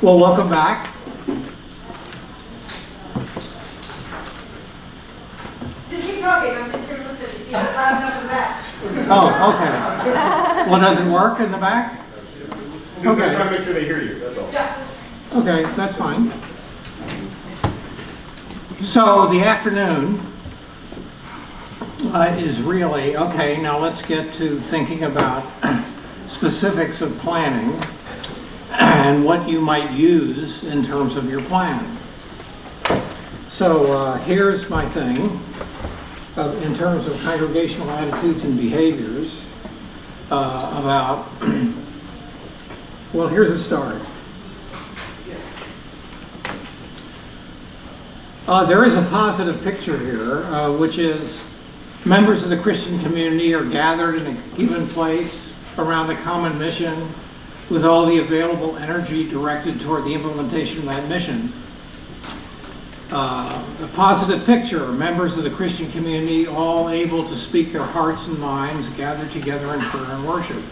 Well, welcome back. Just keep talking, I'm just here to listen. See if it's loud enough in the back. Oh, okay. Well, does it work in the back? I'm just trying to make sure they hear you, that's all. Yeah. Okay, that's fine. So the afternoon is really, okay, now let's get to thinking about specifics of planning and what you might use in terms of your plan. So here's my thing in terms of congregational attitudes and behaviors about, well, here's a start. There is a positive picture here, which is members of the Christian community are gathered in a given place around the common mission with all the available energy directed toward the implementation of that mission. A positive picture, members of the Christian community all able to speak their hearts and minds gathered together in prayer and worship.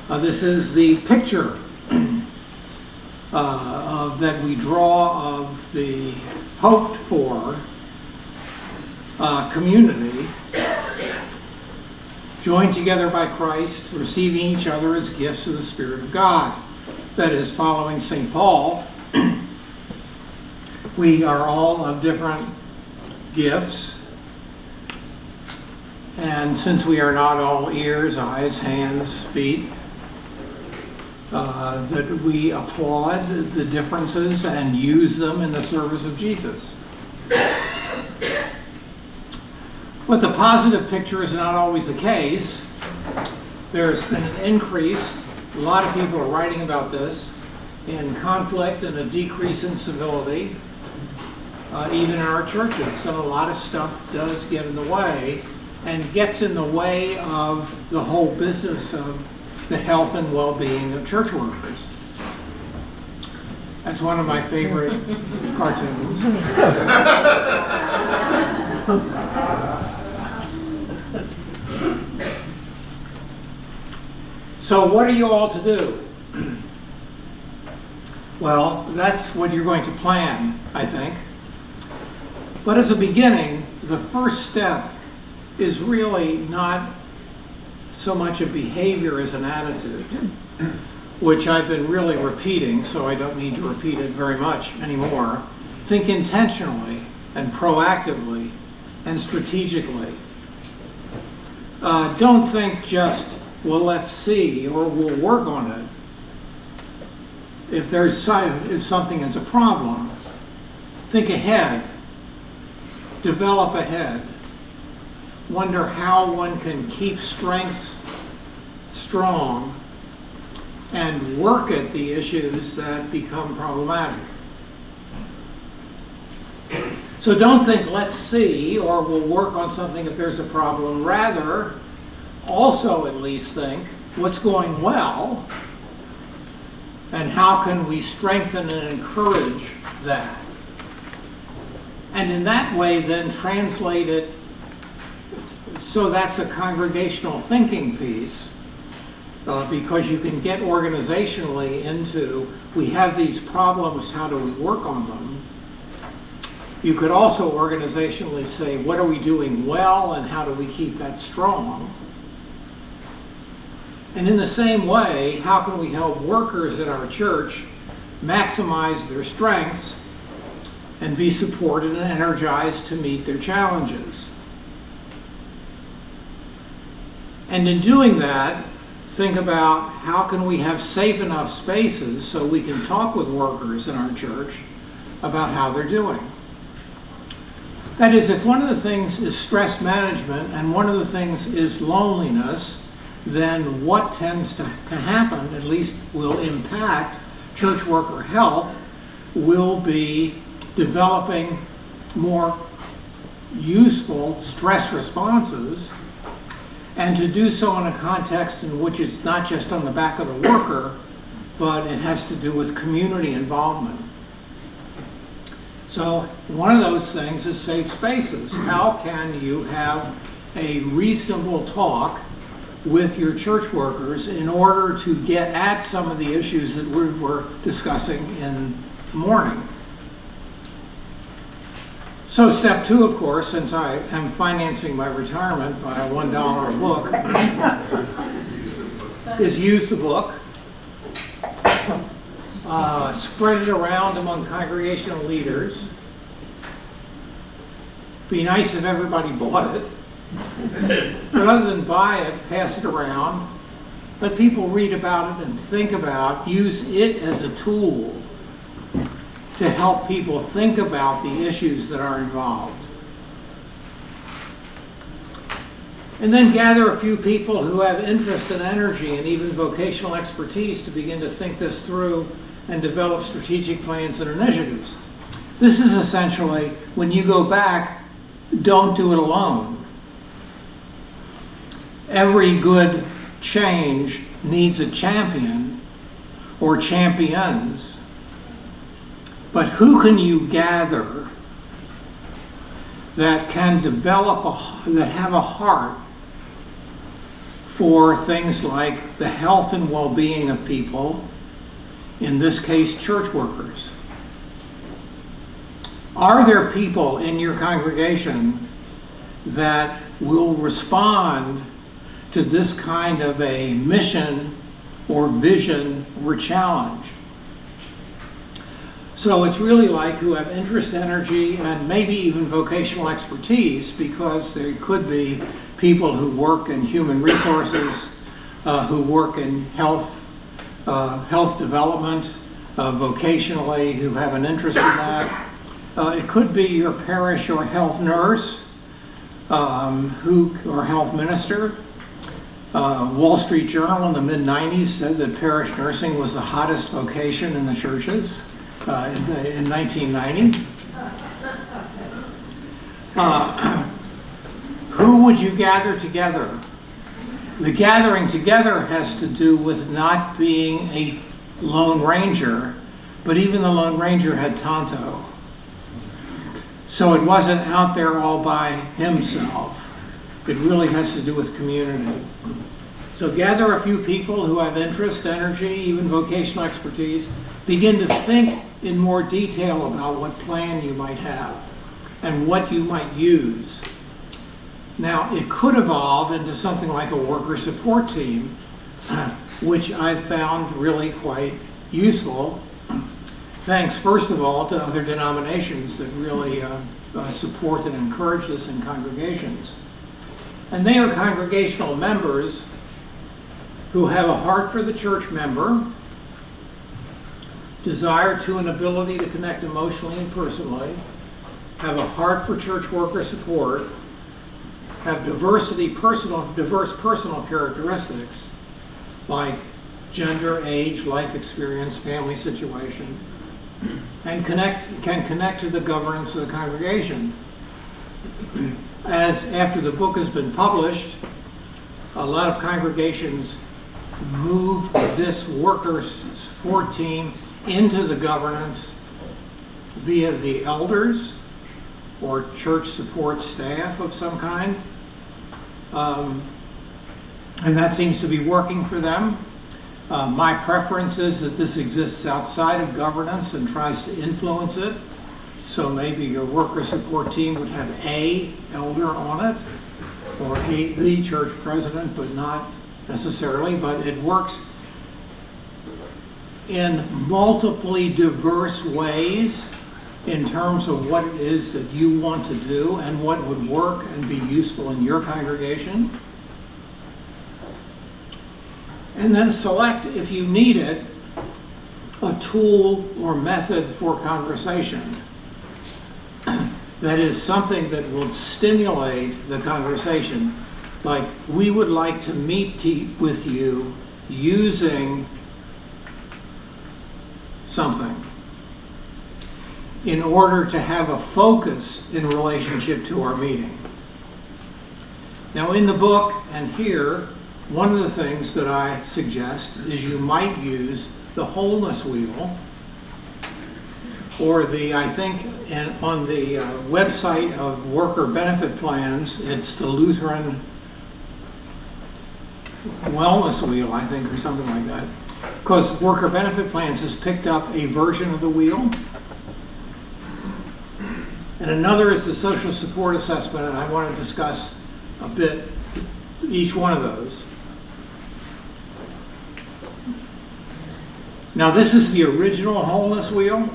This is the picture that we draw of the hoped for community joined together by Christ, receiving each other as gifts of the Spirit of God. That is, following St. Paul, we are all of different gifts, and since we are not all ears, eyes, hands, feet, that we applaud the differences and use them in the service of Jesus. But the positive picture is not always the case. There's been an increase, a lot of people are writing about this, in conflict and a decrease in civility, even in our churches. So a lot of stuff does get in the way, and gets in the way of the whole business of the health and well-being of church workers. That's one of my favorite cartoons. So what are you all to do? Well, that's what you're going to plan, I think. But as a beginning, the first step is really not so much a behavior as an attitude, which I've been really repeating, so I don't need to repeat it very much anymore. Think intentionally and proactively and strategically. Don't think just, well, let's see, or we'll work on it. If something is a problem, think ahead, develop ahead. Wonder how one can keep strengths strong and work at the issues that become problematic. So don't think, let's see, or we'll work on something if there's a problem. Rather, also at least think, what's going well, and how can we strengthen and encourage that? And in that way, then translate it. So that's a congregational thinking piece, because you can get organizationally into, we have these problems, how do we work on them? You could also organizationally say, what are we doing well and how do we keep that strong? And in the same way, how can we help workers in our church maximize their strengths and be supported and energized to meet their challenges? And in doing that, think about how can we have safe enough spaces so we can talk with workers in our church about how they're doing. That is, if one of the things is stress management and one of the things is loneliness, then what tends to happen, at least will impact church worker health, will be developing more useful stress responses, and to do so in a context in which it's not just on the back of the worker, but it has to do with community involvement. So one of those things is safe spaces. How can you have a reasonable talk with your church workers in order to get at some of the issues that we were discussing in the morning. So step 2, of course, since I am financing my retirement by a $1 a book, is use the book, spread it around among congregational leaders. Be nice if everybody bought it. But other than buy it, pass it around. Let people read about it and think about, use it as a tool to help people think about the issues that are involved. And then gather a few people who have interest and energy and even vocational expertise to begin to think this through and develop strategic plans and initiatives. This is essentially, when you go back, don't do it alone. Every good change needs a champion or champions. But who can you gather that can develop, that have a heart for things like the health and well-being of people, in this case, church workers? Are there people in your congregation that will respond to this kind of a mission or vision or challenge? So it's really like who have interest, energy, and maybe even vocational expertise, because there could be people who work in human resources, who work in health development, vocationally, who have an interest in that. It could be your parish or health nurse, or health minister. Wall Street Journal in the mid-90s said that parish nursing was the hottest vocation in the churches. In 1990. Who would you gather together? The gathering together has to do with not being a Lone Ranger, but even the Lone Ranger had Tonto. So it wasn't out there all by himself. It really has to do with community. So gather a few people who have interest, energy, even vocational expertise. Begin to think in more detail about what plan you might have and what you might use. Now, it could evolve into something like a worker support team, which I've found really quite useful, thanks, first of all, to other denominations that really support and encourage this in congregations. And they are congregational members who have a heart for the church member, desire to and ability to connect emotionally and personally, have a heart for church worker support, have diverse personal characteristics like gender, age, life experience, family situation, and can connect to the governance of the congregation. As after the book has been published, a lot of congregations move this worker support team into the governance via the elders or church support staff of some kind. And that seems to be working for them. My preference is that this exists outside of governance and tries to influence it. So maybe your worker support team would have a elder on it, or the church president, but not necessarily. But it works in multiply diverse ways in terms of what it is that you want to do and what would work and be useful in your congregation. And then select, if you need it, a tool or method for conversation. That is something that will stimulate the conversation. Like, we would like to meet with you using something in order to have a focus in relationship to our meeting. Now, in the book and here, one of the things that I suggest is you might use the wholeness wheel, or I think on the website of worker benefit plans, it's the Lutheran wellness wheel, I think, or something like that. Because worker benefit plans has picked up a version of the wheel. And another is the social support assessment, and I want to discuss a bit each one of those. Now, this is the original wholeness wheel.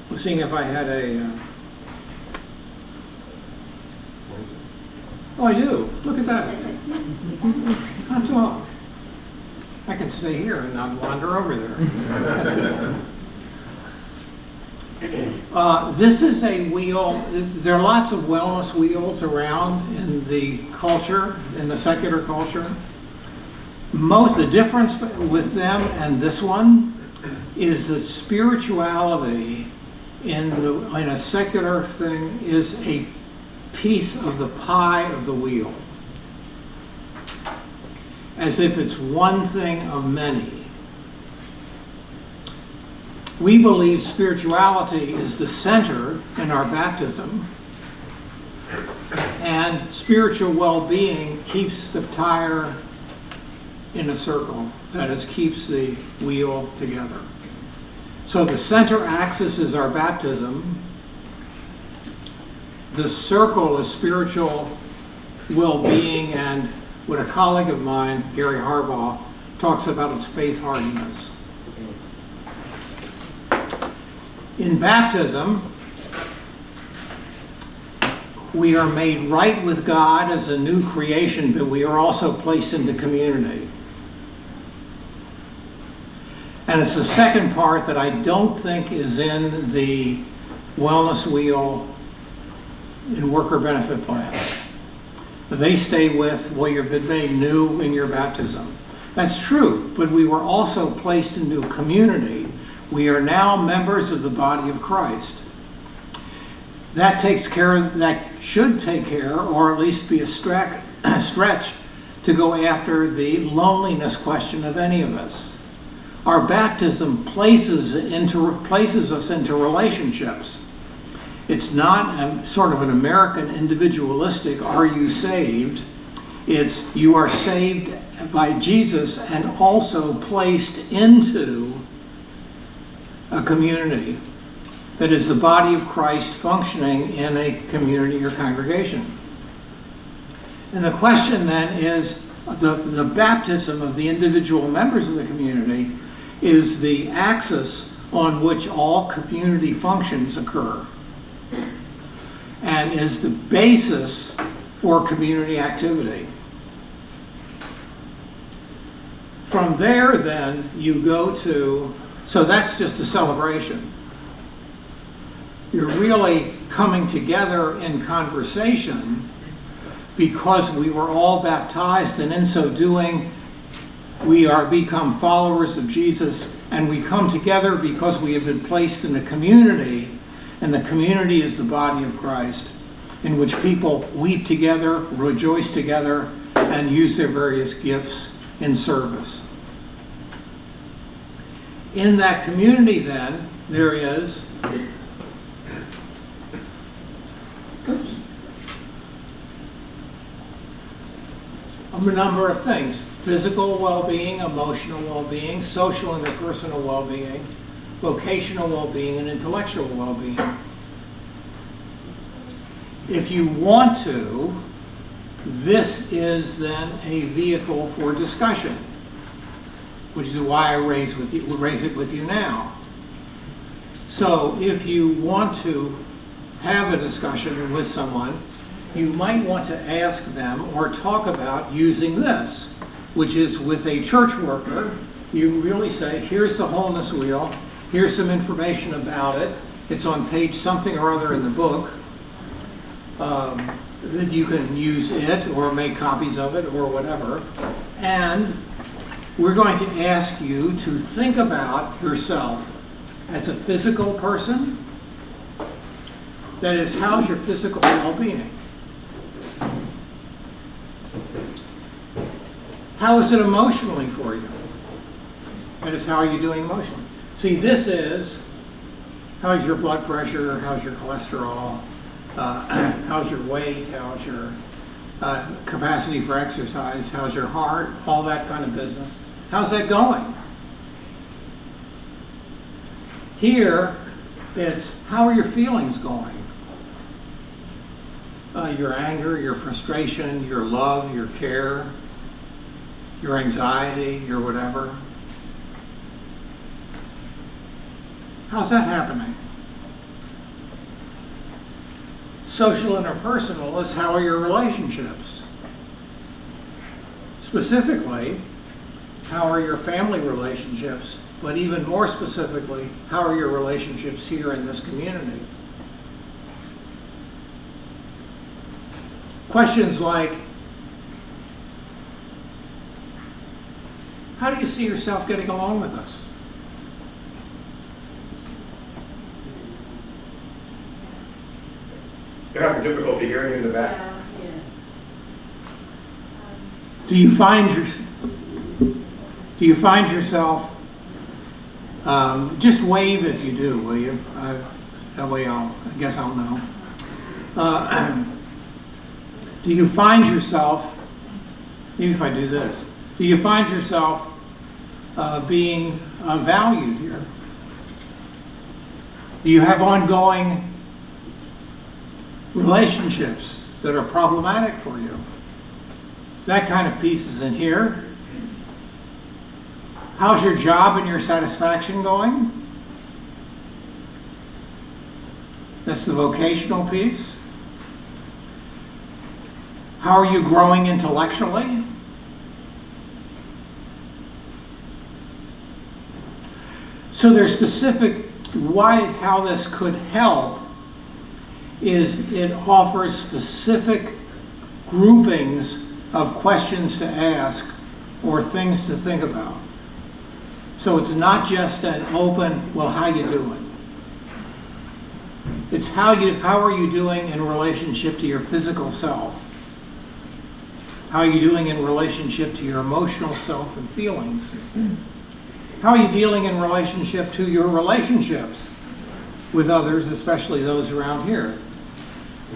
I was seeing if I had a... Oh, I do. Look at that. Not too long. I can stay here and not wander over there. That's good. This is a wheel. There are lots of wellness wheels around in the culture, in the secular culture. The difference with them and this one is that spirituality in a secular thing is a piece of the pie of the wheel, as if it's one thing of many. We believe spirituality is the center in our baptism, and spiritual well-being keeps the tire in a circle, that is, keeps the wheel together. So the center axis is our baptism. The circle is spiritual well-being, and what a colleague of mine, Gary Harbaugh, talks about is faith hardiness. In baptism, we are made right with God as a new creation, but we are also placed into community. And it's the second part that I don't think is in the wellness wheel in worker benefit plans. They stay with, well, you've been made new in your baptism. That's true, but we were also placed into community. We are now members of the body of Christ. That should take care, or at least be a stretch to go after the loneliness question of any of us. Our baptism places us into relationships. It's not sort of an American individualistic, are you saved? It's you are saved by Jesus and also placed into a community that is the body of Christ functioning in a community or congregation. And the question then is, the baptism of the individual members of the community is the axis on which all community functions occur, and is the basis for community activity. From there, then, you go to, so that's just a celebration. You're really coming together in conversation because we were all baptized, and in so doing, we are become followers of Jesus, and we come together because we have been placed in a community, and the community is the body of Christ, in which people weep together, rejoice together, and use their various gifts in service. In that community, then, there is a number of things: physical well-being, emotional well-being, social and interpersonal well-being, vocational well-being, and intellectual well-being. If you want to, this is then a vehicle for discussion, which is why I raise it with you now. So if you want to have a discussion with someone, you might want to ask them or talk about using this, which is with a church worker. You really say, here's the wholeness wheel, here's some information about it, it's on page something or other in the book, that you can use it or make copies of it or whatever. And we're going to ask you to think about yourself as a physical person. That is, how's your physical well-being? How is it emotionally for you? That is, how are you doing emotionally? See, this is How's your blood pressure? How's your cholesterol? How's your weight? How's your capacity for exercise? How's your heart? All that kind of business. How's that going? Here, it's how are your feelings going? Your anger, your frustration, your love, your care, your anxiety, your whatever. How's that happening? Social interpersonal is how are your relationships? Specifically, how are your family relationships? But even more specifically, how are your relationships here in this community? Questions like, how do you see yourself getting along with us? You're having difficulty hearing in the back. Do you find yourself, just wave if you do, will you? That way I guess I'll know. Do you find yourself, maybe if I do this, do you find yourself being valued here? Do you have ongoing relationships that are problematic for you? That kind of piece is in here. How's your job and your satisfaction going? That's the vocational piece. How are you growing intellectually? So there's specific, how this could help is it offers specific groupings of questions to ask or things to think about. So it's not just an open, well, how you doing? It's how are you doing in relationship to your physical self? How are you doing in relationship to your emotional self and feelings? How are you dealing in relationship to your relationships with others, especially those around here?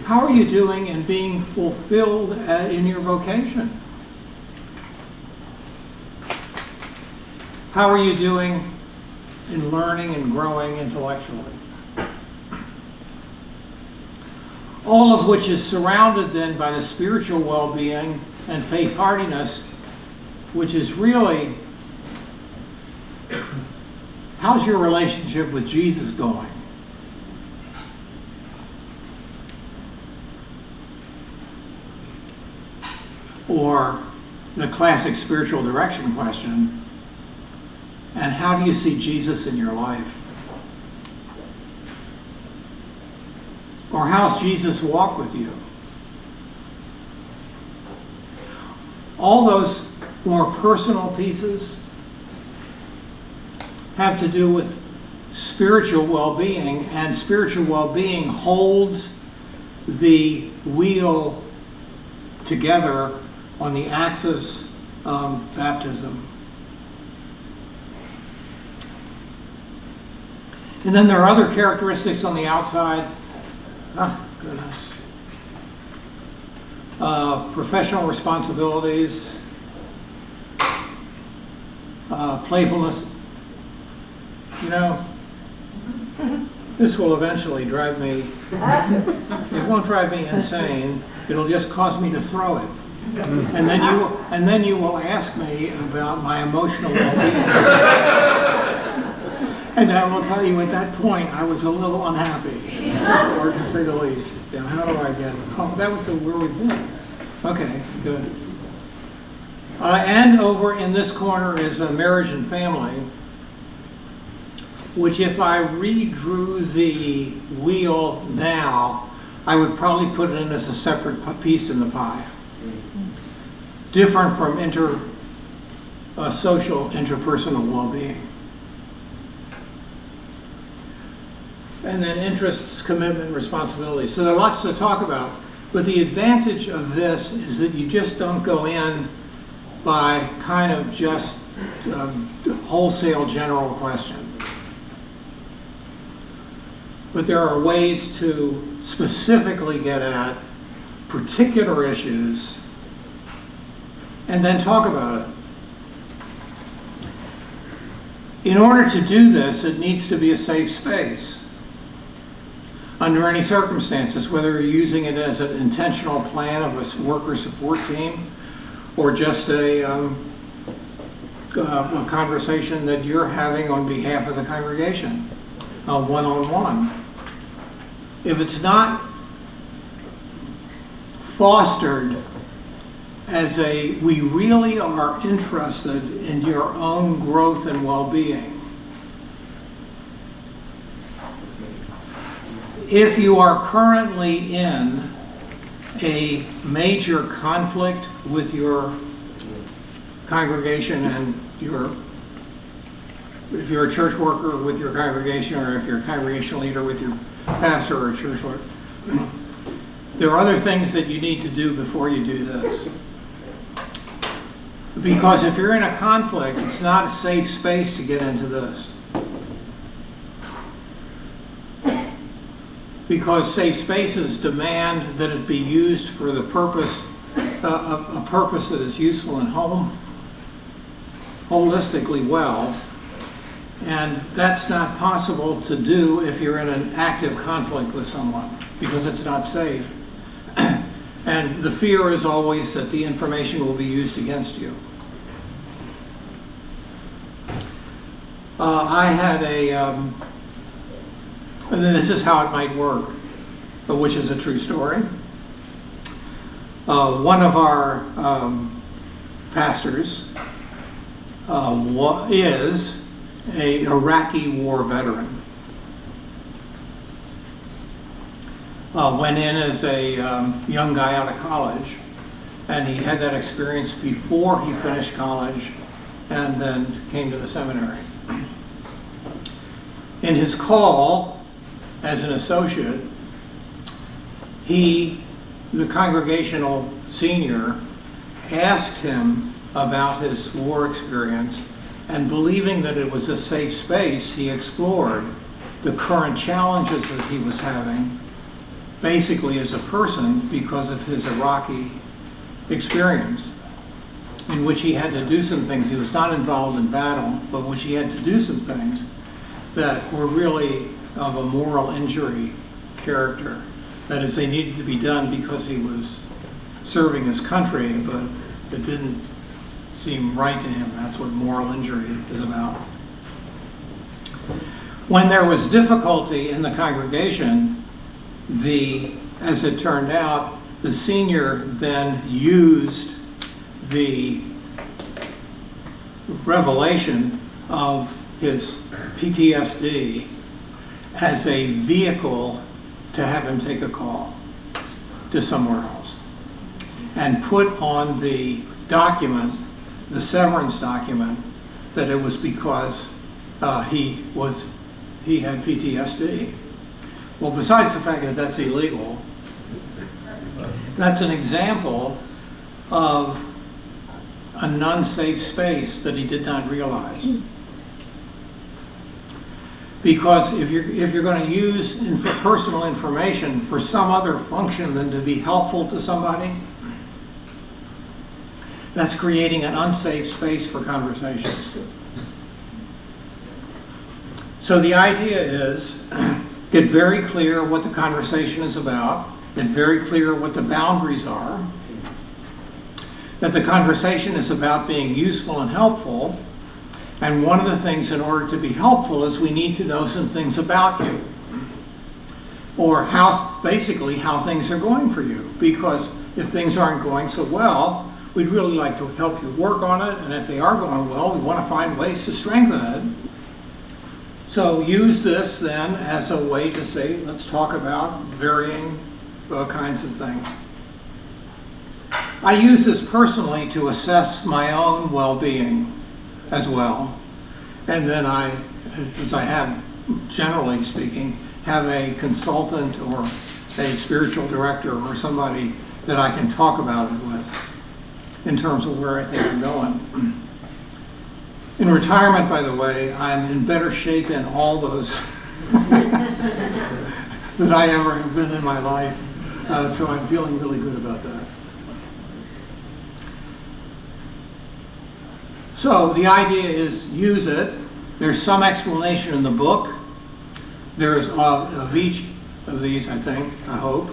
How are you doing in being fulfilled in your vocation? How are you doing in learning and growing intellectually? All of which is surrounded then by the spiritual well-being and faith hardiness, which is really, how's your relationship with Jesus going? Or the classic spiritual direction question, and how do you see Jesus in your life? Or how's Jesus walk with you? All those more personal pieces have to do with spiritual well-being, and spiritual well-being holds the wheel together on the axis of baptism. And then there are other characteristics on the outside. Goodness. Professional responsibilities, playfulness. You know, this will eventually drive me, it won't drive me insane, it'll just cause me to throw it. And then you will ask me about my emotional well-being. And I will tell you at that point, I was a little unhappy, or to say the least. Yeah, how do I get it? Oh, that was where we've been. Okay, good. And over in this corner is a marriage and family, which if I redrew the wheel now, I would probably put it in as a separate piece in the pie. Different from social, interpersonal well-being. And then interests, commitment, responsibility. So there are lots to talk about. But the advantage of this is that you just don't go in by kind of just wholesale general question. but there are ways to specifically get at particular issues and then talk about it. In order to do this, it needs to be a safe space. Under any circumstances, whether you're using it as an intentional plan of a worker support team or just a conversation that you're having on behalf of the congregation, one-on-one. If it's not fostered as we really are interested in your own growth and well-being. If you are currently in a major conflict with your congregation and if you're a church worker with your congregation, or if you're a congregational leader with your pastor or a church worker, there are other things that you need to do before you do this. Because if you're in a conflict, it's not a safe space to get into this. Because safe spaces demand that it be used for the purpose, a purpose that is useful and holistically well. And that's not possible to do if you're in an active conflict with someone, because it's not safe. And the fear is always that the information will be used against you. I had and this is how it might work, which is a true story. One of our pastors is an Iraqi war veteran. Went in as a young guy out of college, and he had that experience before he finished college and then came to the seminary. In his call as an associate, the congregational senior asked him about his war experience, and believing that it was a safe space, he explored the current challenges that he was having, basically as a person, because of his Iraqi experience, in which he had to do some things. He was not involved in battle, but which he had to do some things that were really of a moral injury character. That is, they needed to be done because he was serving his country, but it didn't seem right to him. That's what moral injury is about. When there was difficulty in the congregation, as it turned out, the senior then used the revelation of his PTSD as a vehicle to have him take a call to somewhere else, and put on the document, the severance document, that it was because he had PTSD. Well, besides the fact that that's illegal, that's an example of a non-safe space that he did not realize. Because if you're going to use personal information for some other function than to be helpful to somebody, that's creating an unsafe space for conversation. So the idea is, get very clear what the conversation is about, get very clear what the boundaries are, that the conversation is about being useful and helpful. And one of the things, in order to be helpful, is we need to know some things about you, or basically how things are going for you. Because if things aren't going so well, we'd really like to help you work on it, and if they are going well, we want to find ways to strengthen it. So use this then as a way to say, let's talk about varying kinds of things. I use this personally to assess my own well-being as well. And then as I have, generally speaking, have a consultant or a spiritual director or somebody that I can talk about it with in terms of where I think I'm going. In retirement, by the way, I'm in better shape in all those that I ever have been in my life. So I'm feeling really good about that. So the idea is use it. There's some explanation in the book. There's of each of these, I think, I hope.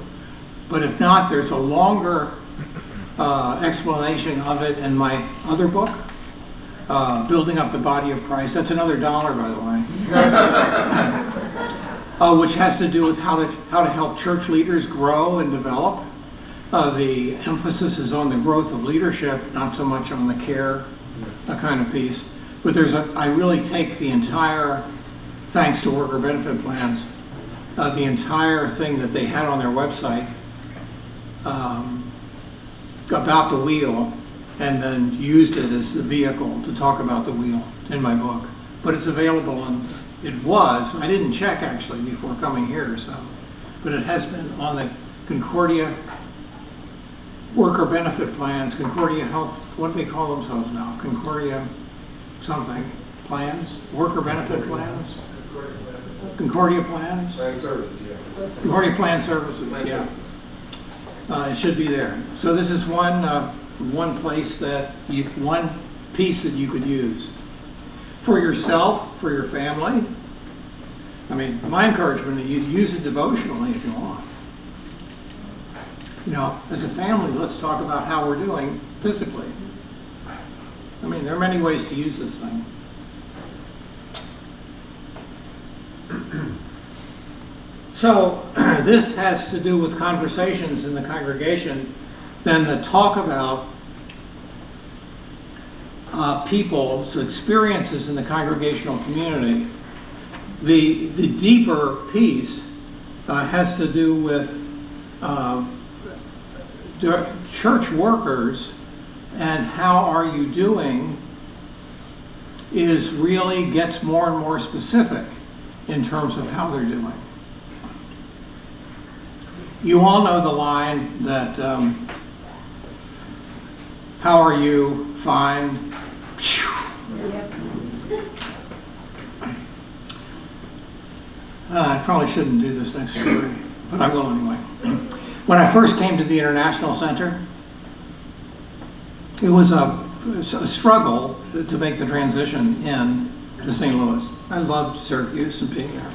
But if not, there's a longer explanation of it in my other book, Building Up the Body of Christ. That's another $1, by the way. Which has to do with how to help church leaders grow and develop. The emphasis is on the growth of leadership, not so much on the care kind of piece. But I really take the entire, thanks to worker benefit plans, the entire thing that they had on their website about the wheel, and then used it as the vehicle to talk about the wheel in my book. But it's available, and I didn't check actually before coming here, but it has been on the Concordia worker benefit plans, Concordia Health, what do they call themselves now? Concordia something plans, worker benefit plans, Concordia plans, Plan services, yeah. Concordia Plan Services, yeah. It should be there. So this is one place one piece that you could use for yourself, for your family. I mean, my encouragement is use it devotionally if you want. You know, as a family, let's talk about how we're doing physically. I mean, there are many ways to use this thing. So this has to do with conversations in the congregation, then the talk about people's experiences in the congregational community. The deeper piece has to do with church workers and how are you doing really gets more and more specific in terms of how they're doing. You all know the line that, how are you? Fine. Yep. I probably shouldn't do this next story, but I will anyway. When I first came to the International Center, it was a struggle to make the transition in to St. Louis. I loved Syracuse and being there.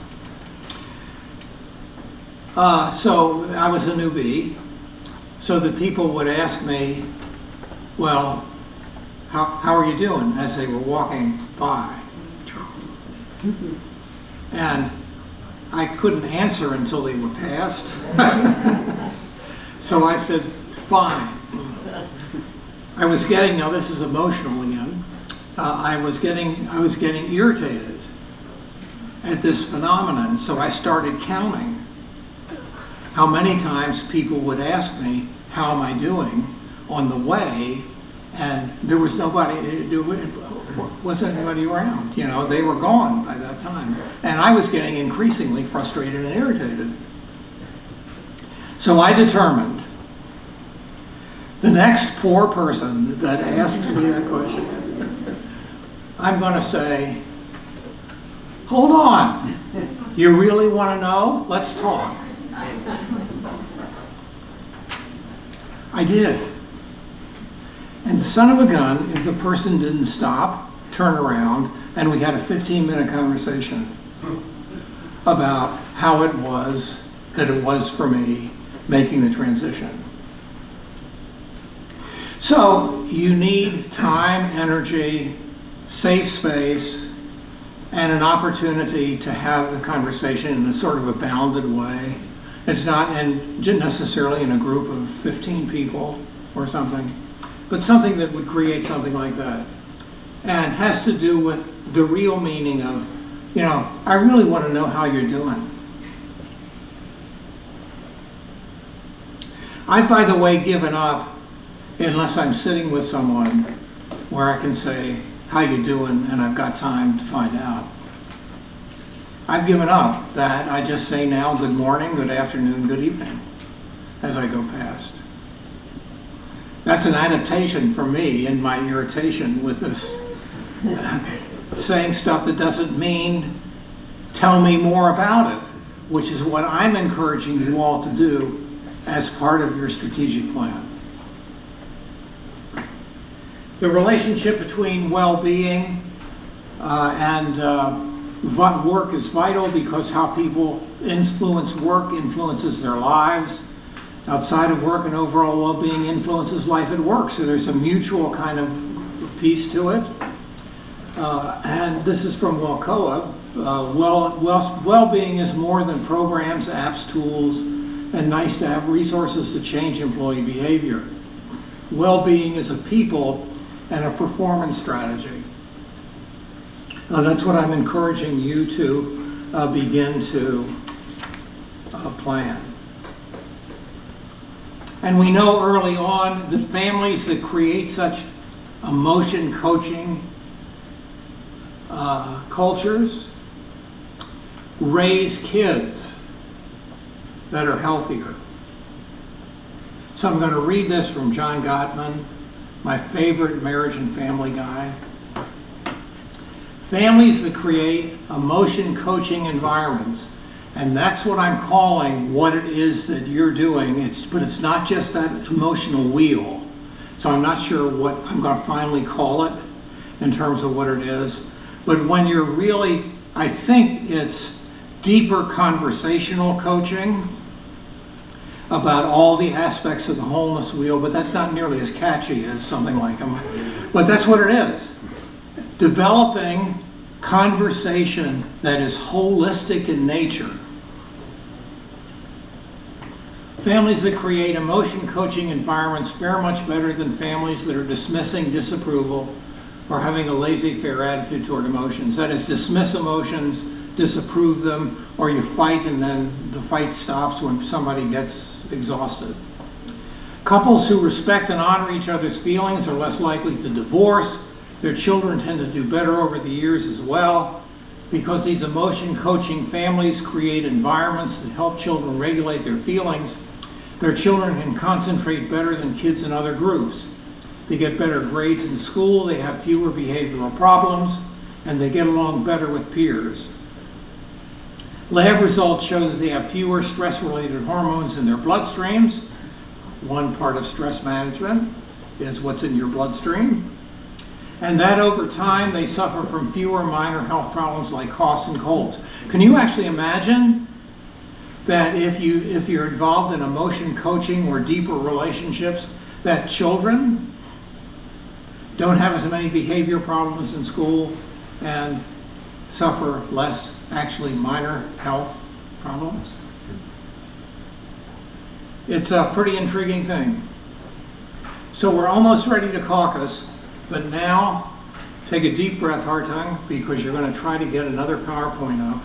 So I was a newbie, so that people would ask me, well, how are you doing, as they were walking by. And I couldn't answer until they were passed. So I said, fine. I was getting, now this is emotional again, I was getting irritated at this phenomenon, so I started counting how many times people would ask me, how am I doing, on the way, and there was nobody, wasn't anybody around. You know, they were gone by that time. And I was getting increasingly frustrated and irritated. So I determined, the next poor person that asks me that question, I'm going to say, hold on, you really want to know? Let's talk. I did. And son of a gun, if the person didn't stop, turn around, and we had a 15-minute conversation about how it was for me making the transition. So you need time, energy, safe space, and an opportunity to have the conversation in a sort of a bounded way. It's not necessarily in a group of 15 people or something, but something that would create something like that. And has to do with the real meaning of, you know, I really want to know how you're doing. I've, by the way, given up unless I'm sitting with someone where I can say, how you doing, and I've got time to find out. I've given up that. I just say now, good morning, good afternoon, good evening, as I go past. That's an adaptation for me in my irritation with this saying stuff that doesn't mean tell me more about it, which is what I'm encouraging you all to do as part of your strategic plan. The relationship between well-being and work is vital, because how people influence work influences their lives. Outside of work, and overall well-being influences life at work. So there's a mutual kind of piece to it. And this is from Walcoa. Well-being is more than programs, apps, tools, and nice to have resources to change employee behavior. Well-being is a people and a performance strategy. That's what I'm encouraging you to begin to plan. And we know early on that families that create such emotion coaching cultures raise kids that are healthier. So I'm going to read this from John Gottman, my favorite marriage and family guy. Families that create emotion coaching environments, and that's what I'm calling what it is that you're doing. But it's not just that emotional wheel. So I'm not sure what I'm going to finally call it in terms of what it is. But when you're really, I think it's deeper conversational coaching about all the aspects of the wholeness wheel, but that's not nearly as catchy as something like them. But that's what it is. Developing conversation that is holistic in nature. Families that create emotion coaching environments fare much better than families that are dismissing disapproval or having a laissez-faire attitude toward emotions. That is, dismiss emotions, disapprove them, or you fight and then the fight stops when somebody gets exhausted. Couples who respect and honor each other's feelings are less likely to divorce. Their children tend to do better over the years as well, because these emotion coaching families create environments that help children regulate their feelings. Their children can concentrate better than kids in other groups. They get better grades in school, they have fewer behavioral problems, and they get along better with peers. Lab results show that they have fewer stress-related hormones in their bloodstreams. One part of stress management is what's in your bloodstream. And that over time, they suffer from fewer minor health problems like coughs and colds. Can you actually imagine that if you're involved in emotion coaching or deeper relationships, that children don't have as many behavior problems in school and suffer less actually minor health problems? It's a pretty intriguing thing. So we're almost ready to caucus, but now take a deep breath, Hartung, because you're going to try to get another PowerPoint up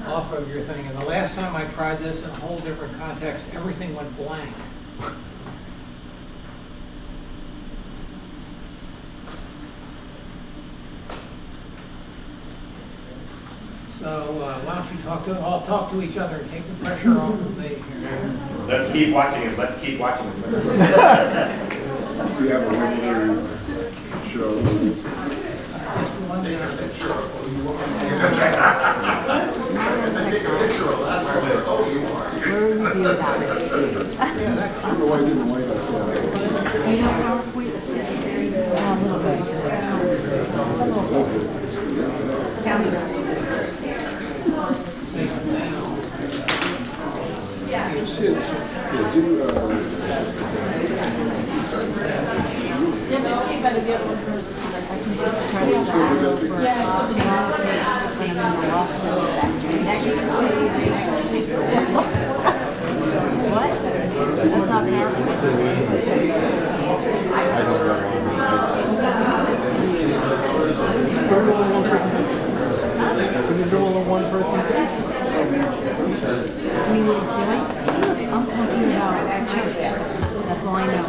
off of your thing. And the last time I tried this in a whole different context, everything went blank. So why don't you all talk to each other and take the pressure off of me here. Let's keep watching it. Let's keep watching it. We have a regular show. That's right. Take a picture of us. Oh, you are. Where are you about it? I don't know why I didn't like that. You know PowerPoint? A little bit. What? That's not Can you do all in one person? I mean, what he's doing? I'm talking about actually. That's all I know.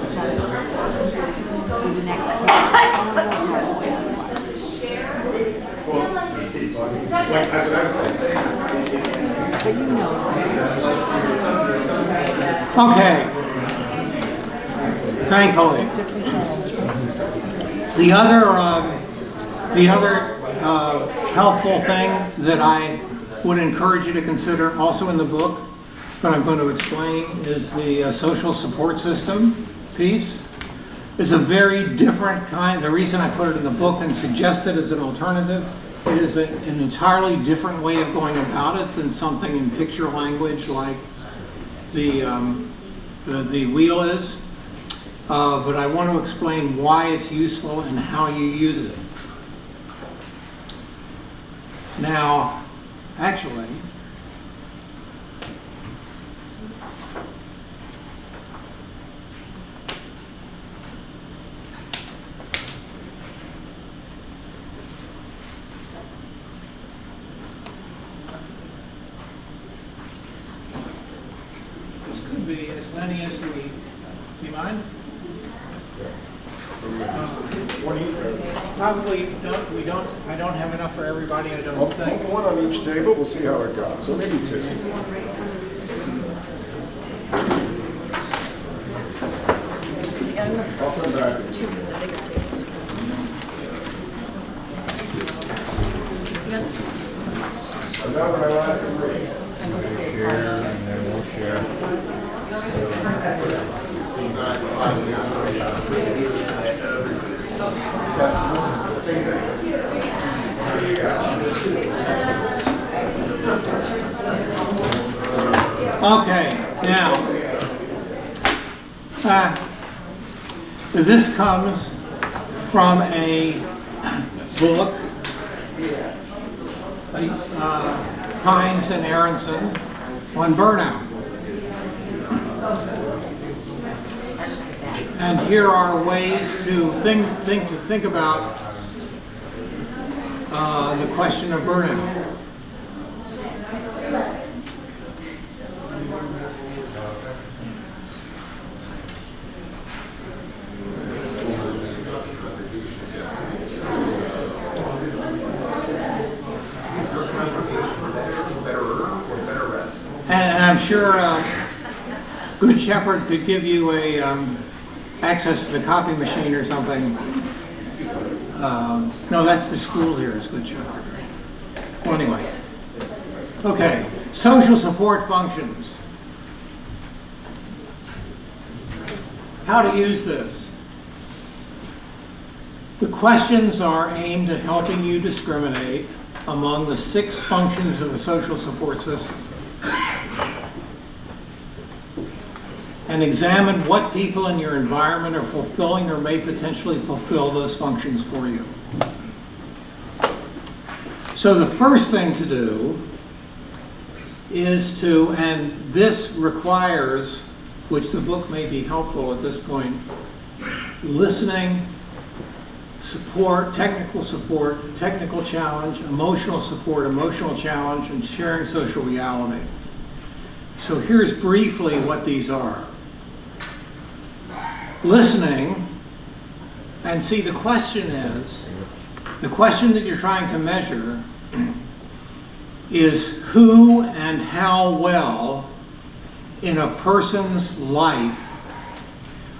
Do the next step. I don't know how to but you know. Okay. Thankfully. The other helpful thing that I would encourage you to consider, also in the book, but I'm going to explain, is the social support system piece. It's a very different kind. The reason I put it in the book and suggest it as an alternative, it is an entirely different way of going about it than something in picture language like the wheel is. But I want to explain why it's useful and how you use it. Now, actually, this could be as many as we, you mind? Probably don't, I don't have enough for everybody, I don't I'll think. put one on each table, we'll see how it goes. So maybe two. I'll come back. And that when I last agree. Share, and then we'll share. Okay, now, this comes from a book, Hines and Aronson, on burnout. And here are ways to think about the question of burnout. And I'm sure Good Shepherd could give you a access to the copy machine or something. No, that's the school here is Good Shepherd. Well, anyway. Okay, social support functions. How to use this. The questions are aimed at helping you discriminate among the 6 functions of the social support system and examine what people in your environment are fulfilling or may potentially fulfill those functions for you. So the first thing to do is to, and this requires, which the book may be helpful at this point, listening, support, technical challenge, emotional support, emotional challenge, and sharing social reality. So here's briefly what these are. Listening, and see the question that you're trying to measure is who and how well in a person's life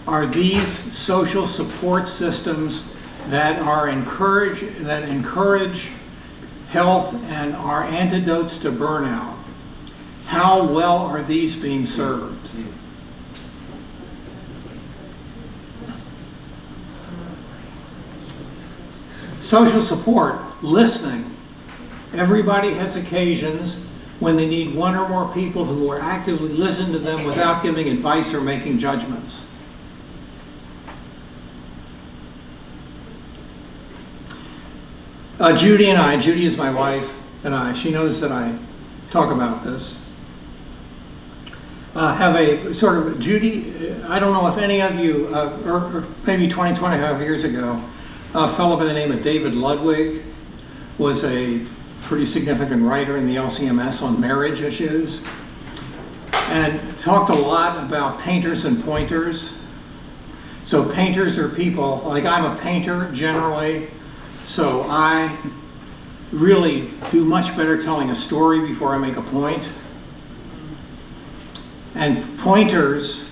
are these social support systems that encourage health and are antidotes to burnout. How well are these being served? Social support, listening. Everybody has occasions when they need one or more people who will actively listen to them without giving advice or making judgments. Judy is my wife, and she knows that I talk about this. Have a sort of, Judy, I don't know if any of you, or maybe 25 years ago, a fellow by the name of David Ludwig was a pretty significant writer in the LCMS on marriage issues, and talked a lot about painters and pointers. So painters are people, like I'm a painter generally, so I really do much better telling a story before I make a point. And pointers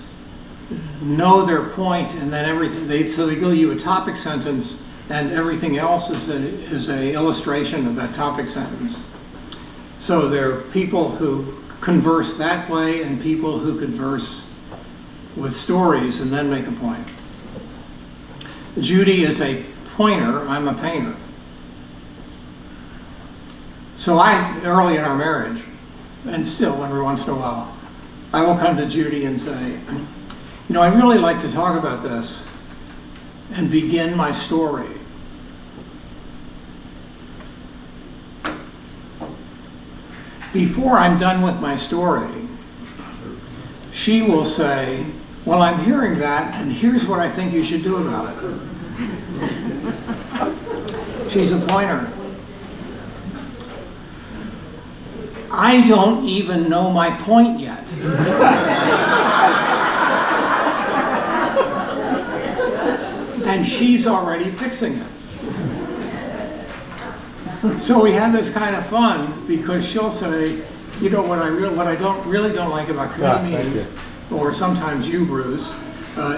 know their point, and then everything, so they give you a topic sentence, and everything else is a illustration of that topic sentence. So there are people who converse that way and people who converse with stories and then make a point. Judy is a pointer, I'm a painter. So early in our marriage, and still every once in a while, I will come to Judy and say, you know, I'd really like to talk about this and begin my story. Before I'm done with my story, she will say, well, I'm hearing that, and here's what I think you should do about it. She's a pointer. I don't even know my point yet. And she's already fixing it. So we have this kind of fun because she'll say, you know, what I really don't like about committee meetings, or sometimes you, Bruce,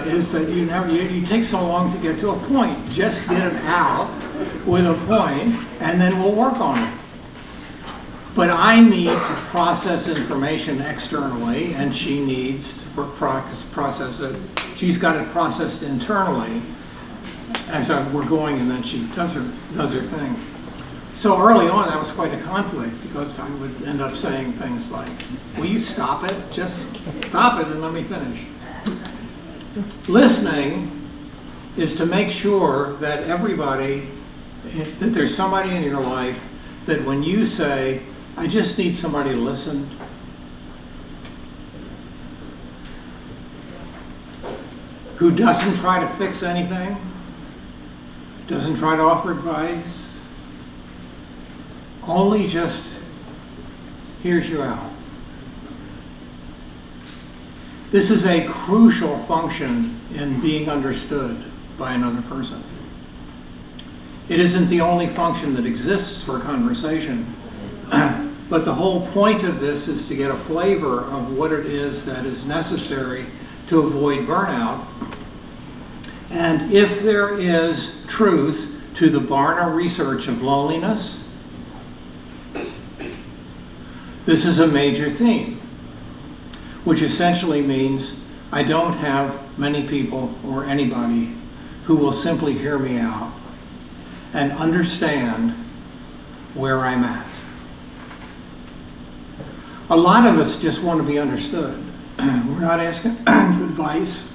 is that you take so long to get to a point. Just get it out with a point, and then we'll work on it. But I need to process information externally, and she needs to process it. She's got it processed internally as we're going, and then she does her thing. So early on, that was quite a conflict because I would end up saying things like, will you stop it? Just stop it and let me finish. Listening is to make sure that that there's somebody in your life that when you say, I just need somebody to listen, who doesn't try to fix anything, doesn't try to offer advice, only just hears you out. This is a crucial function in being understood by another person. It isn't the only function that exists for conversation, but the whole point of this is to get a flavor of what it is that is necessary to avoid burnout. And if there is truth to the Barna research of loneliness, this is a major theme, which essentially means I don't have many people or anybody who will simply hear me out and understand where I'm at. A lot of us just want to be understood. We're not asking for advice.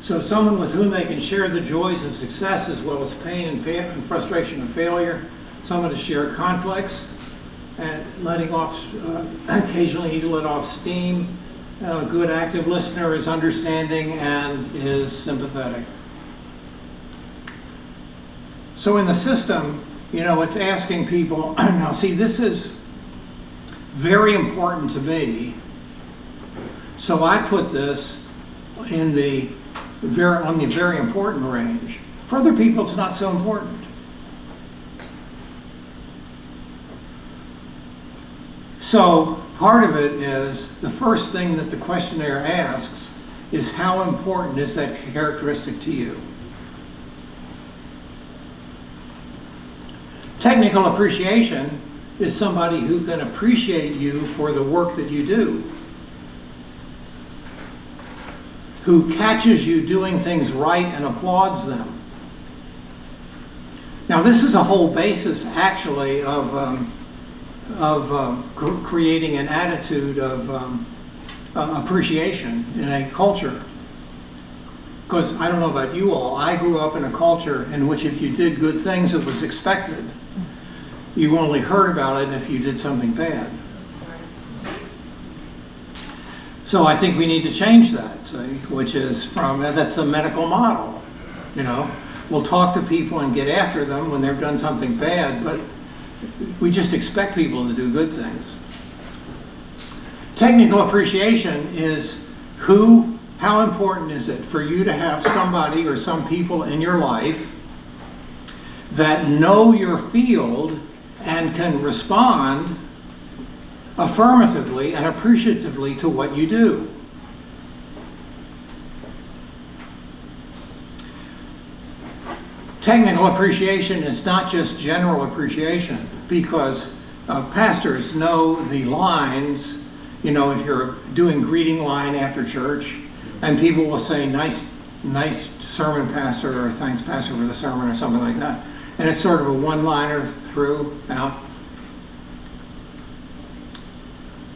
So someone with whom they can share the joys of success as well as pain and frustration of failure, someone to share conflicts and letting off, occasionally need to let off steam. A good active listener is understanding and is sympathetic. So in the system, you know, it's asking people, now see, this is very important to me. So I put this in on the very important range. For other people, it's not so important. So part of it is, the first thing that the questionnaire asks is, how important is that characteristic to you? Technical appreciation is somebody who can appreciate you for the work that you do, who catches you doing things right and applauds them. Now, this is a whole basis, actually, of creating an attitude of appreciation in a culture. Because I don't know about you all, I grew up in a culture in which if you did good things, it was expected. You only heard about it if you did something bad. So I think we need to change that, see, which is that's the medical model. You know, we'll talk to people and get after them when they've done something bad, but we just expect people to do good things. Technical appreciation is how important is it for you to have somebody or some people in your life that know your field and can respond affirmatively and appreciatively to what you do. technical appreciation is not just general appreciation, because pastors know the lines. You know, if you're doing greeting line after church, and people will say, nice sermon, pastor, or thanks, pastor, for the sermon, or something like that. And it's sort of a one-liner throughout.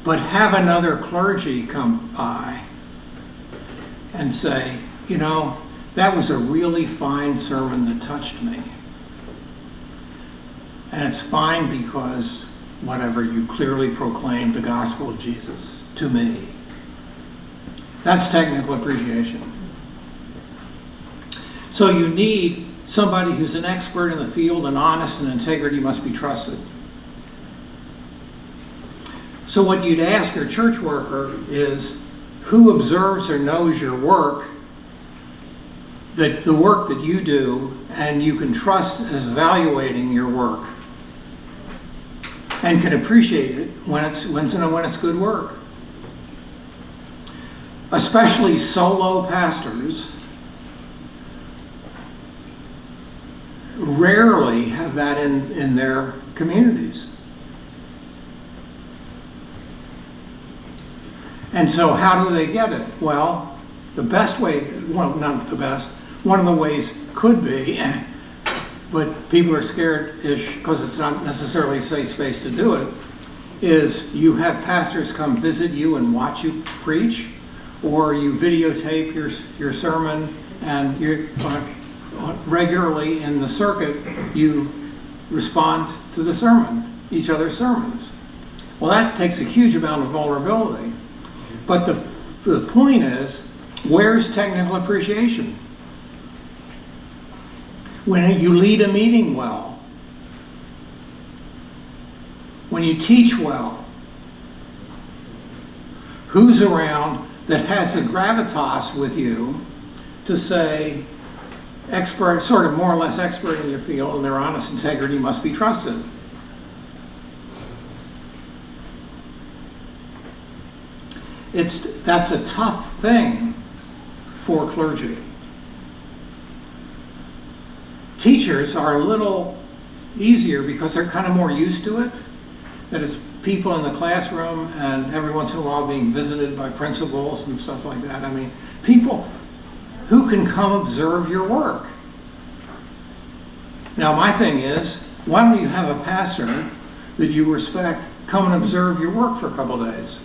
But have another clergy come by and say, you know, that was a really fine sermon that touched me. And it's fine because, whatever, you clearly proclaimed the gospel of Jesus to me. That's technical appreciation. So you need somebody who's an expert in the field, and honest and integrity must be trusted. So what you'd ask your church worker is, who observes or knows your work, that the work that you do, and you can trust as evaluating your work, and can appreciate it when it's good work. Especially solo pastors rarely have that in their communities. And so how do they get it? Well, the best way, well, not the best, one of the ways could be, but people are scared-ish because it's not necessarily a safe space to do it, is you have pastors come visit you and watch you preach, or you videotape your sermon, and you're regularly in the circuit, you respond to the sermon, each other's sermons. Well, that takes a huge amount of vulnerability. But the point is, where's technical appreciation? When you lead a meeting well, when you teach well, who's around that has the gravitas with you to say, expert, sort of more or less expert in your field, and their honest integrity must be trusted. That's a tough thing for clergy. Teachers are a little easier because they're kind of more used to it. That it's people in the classroom and every once in a while being visited by principals and stuff like that. I mean, people who can come observe your work. Now, my thing is, why don't you have a pastor that you respect come and observe your work for a couple of days?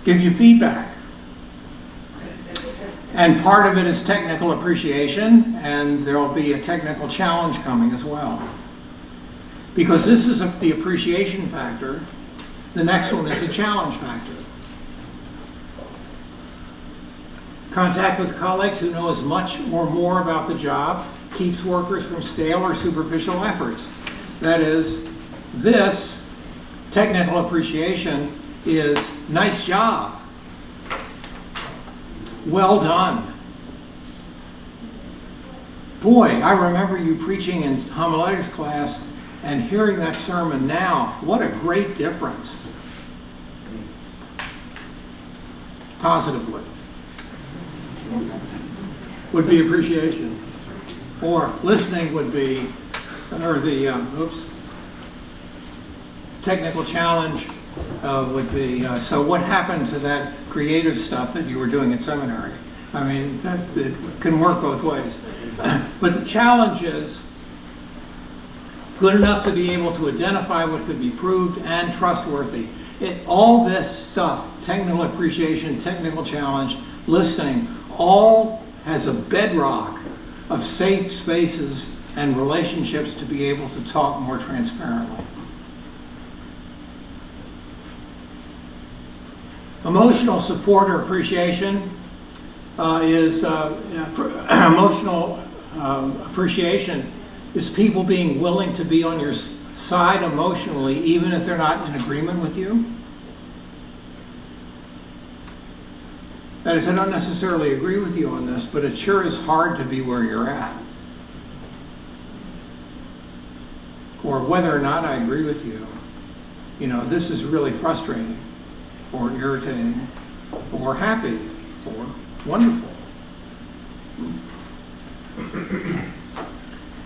Give you feedback. And part of it is technical appreciation, and there'll be a technical challenge coming as well. Because this is the appreciation factor, the next one is the challenge factor. Contact with colleagues who know as much or more about the job keeps workers from stale or superficial efforts. That is, this technical appreciation is nice job. Well done. Boy, I remember you preaching in homiletics class and hearing that sermon now. What a great difference. Positively. Would be appreciation. Or listening would be, or the, technical challenge would be, so what happened to that creative stuff that you were doing in seminary? I mean, it can work both ways. But the challenge is good enough to be able to identify what could be proved and trustworthy. All this stuff, technical appreciation, technical challenge, listening, all has a bedrock of safe spaces and relationships to be able to talk more transparently. Emotional support or appreciation emotional appreciation is people being willing to be on your side emotionally, even if they're not in agreement with you. That is, I don't necessarily agree with you on this, but it sure is hard to be where you're at. Or whether or not I agree with you. You know, this is really frustrating, or irritating, or happy, or wonderful.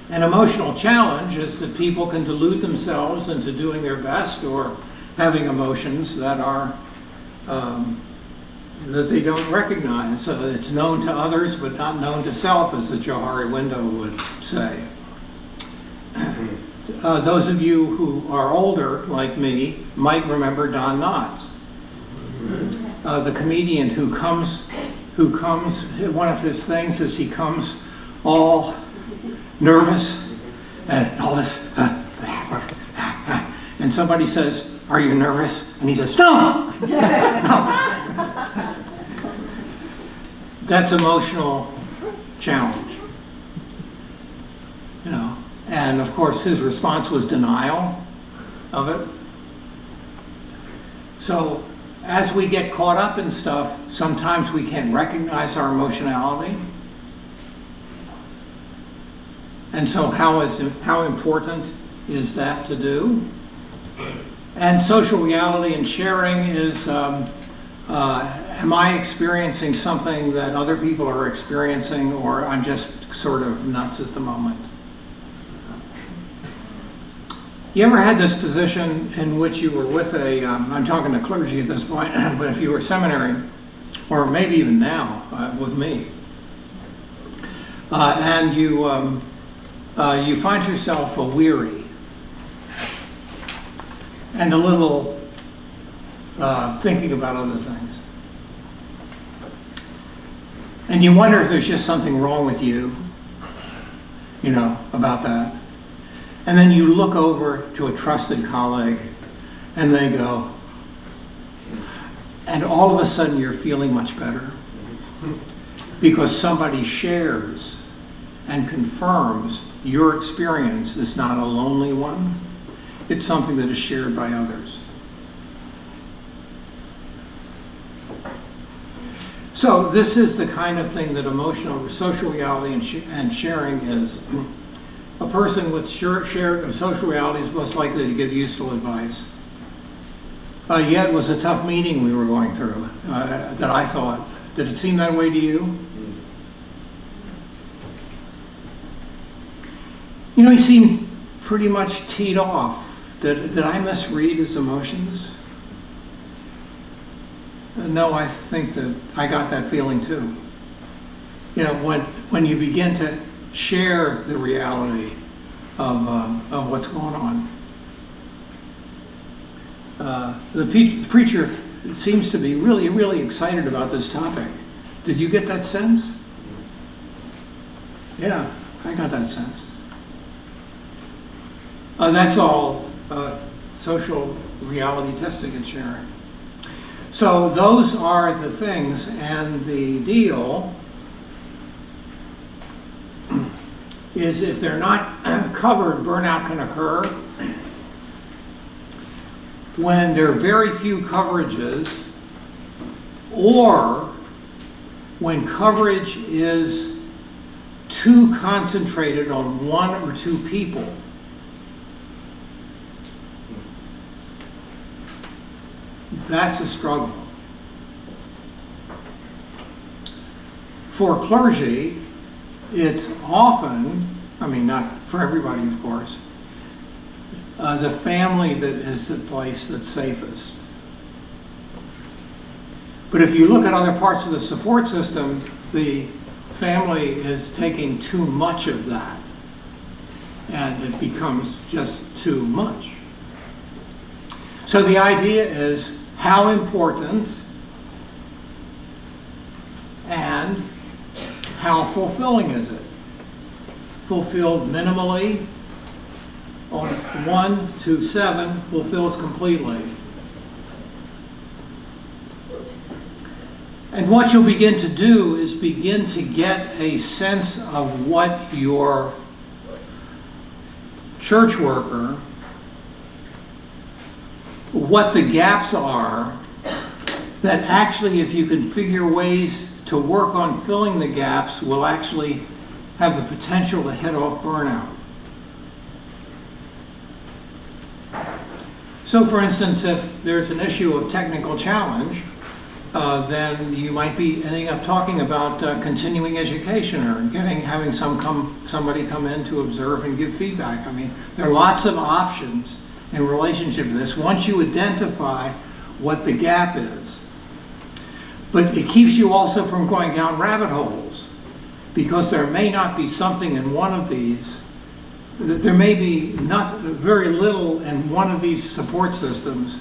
An emotional challenge is that people can delude themselves into doing their best or having emotions that are that they don't recognize. It's known to others but not known to self, as the Johari window would say. Those of you who are older, like me, might remember Don Knotts, the comedian who comes, one of his things is he comes all nervous and all this, and somebody says, "Are you nervous?" And he says, "No, no." That's emotional challenge, you know. And of course, his response was denial of it. So, as we get caught up in stuff, sometimes we can't recognize our emotionality. And so how important is that to do? And social reality and sharing is, am I experiencing something that other people are experiencing, or I'm just sort of nuts at the moment? You ever had this position in which you were with a, I'm talking to clergy at this point, but if you were seminary, or maybe even now with me, and you find yourself weary and a little thinking about other things. And you wonder if there's just something wrong with you, you know, about that. And then you look over to a trusted colleague and they go, and all of a sudden you're feeling much better because somebody shares and confirms your experience is not a lonely one. It's something that is shared by others. So this is the kind of thing that emotional, social reality and sharing is. A person with shared social reality is most likely to give useful advice. Yet it was a tough meeting we were going through that I thought. Did it seem that way to you? You know, he seemed pretty much teed off. Did I misread his emotions? No, I think that I got that feeling too. You know, when you begin to share the reality of what's going on. The preacher seems to be really, really excited about this topic. Did you get that sense? Yeah, I got that sense. That's all social reality testing and sharing. So those are the things, and the deal is if they're not covered, burnout can occur. When there are very few coverages, or when coverage is too concentrated on one or two people. That's a struggle. For clergy, it's often, I mean, not for everybody, of course, the family that is the place that's safest. But if you look at other parts of the support system, the family is taking too much of that, and it becomes just too much. So the idea is, how important and how fulfilling is it? Fulfilled minimally, on 1 to 7, fulfills completely. And what you'll begin to do is begin to get a sense of what your church worker, what the gaps are, that actually if you can figure ways to work on filling the gaps will actually have the potential to head off burnout. So for instance, if there's an issue of technical challenge, then you might be ending up talking about continuing education or having somebody come in to observe and give feedback. I mean, there are lots of options in relationship to this once you identify what the gap is. But it keeps you also from going down rabbit holes, because there may not be something in one of these, there may be very little in one of these support systems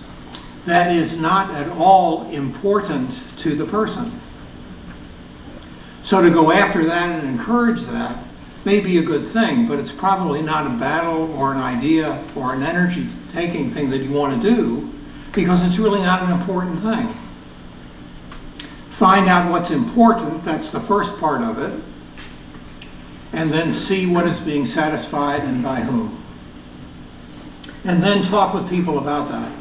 that is not at all important to the person. So to go after that and encourage that may be a good thing, but it's probably not a battle or an idea or an energy-taking thing that you want to do, because it's really not an important thing. Find out what's important, that's the first part of it, and then see what is being satisfied and by whom. And then talk with people about that.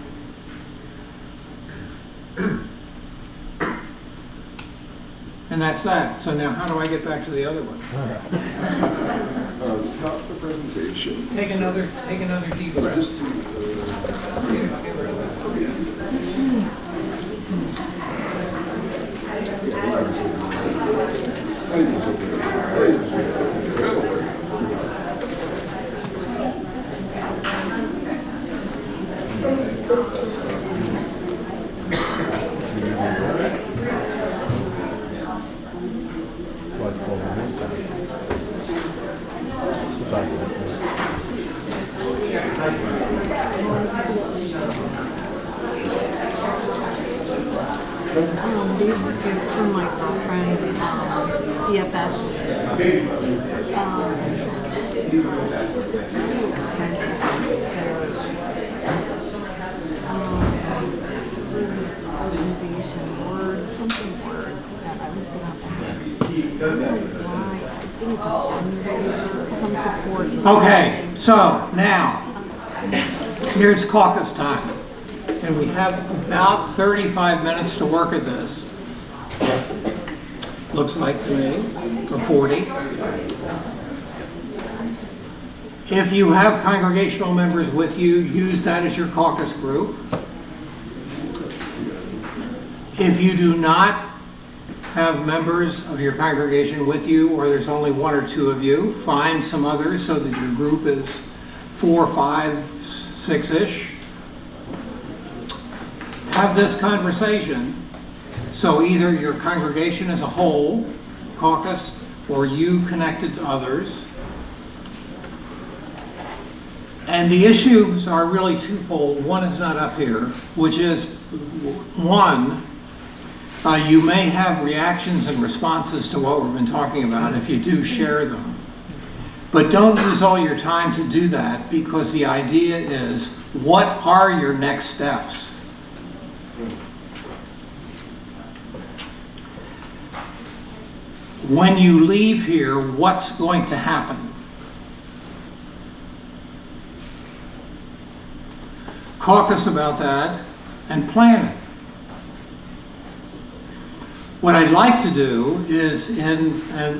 And that's that. So now how do I get back to the other one? Stop the presentation. Take another deep breath. Just These were gifts from my girlfriend, BFF. Pretty expensive. Organization words, something words that I looked it up. I think it's a fundraiser, some support. Okay, so now, here's caucus time. And we have about 35 minutes to work at this. Looks like to me, or 40. If you have congregational members with you, use that as your caucus group. If you do not have members of your congregation with you, or there's only one or two of you, find some others so that your group is 4, 5, 6-ish. Have this conversation. So either your congregation as a whole, caucus, or you connected to others. And the issues are really twofold. One is not up here, which is, one, you may have reactions and responses to what we've been talking about if you do share them. But don't use all your time to do that, because the idea is, what are your next steps? When you leave here, what's going to happen? Caucus about that and plan it. What I'd like to do is and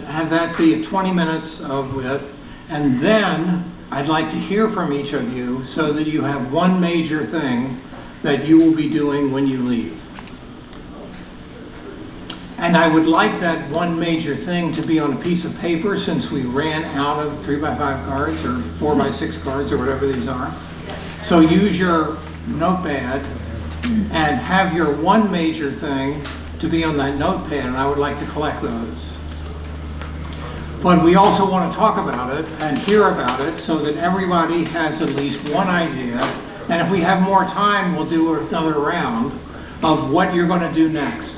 have that be 20 minutes of it, and then I'd like to hear from each of you so that you have one major thing that you will be doing when you leave. And I would like that one major thing to be on a piece of paper, since we ran out of 3x5 cards or 4x6 cards or whatever these are. So use your notepad and have your one major thing to be on that notepad, and I would like to collect those. But we also want to talk about it and hear about it so that everybody has at least one idea. And if we have more time, we'll do another round of what you're going to do next.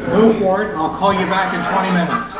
Move forward. I'll call you back in 20 minutes.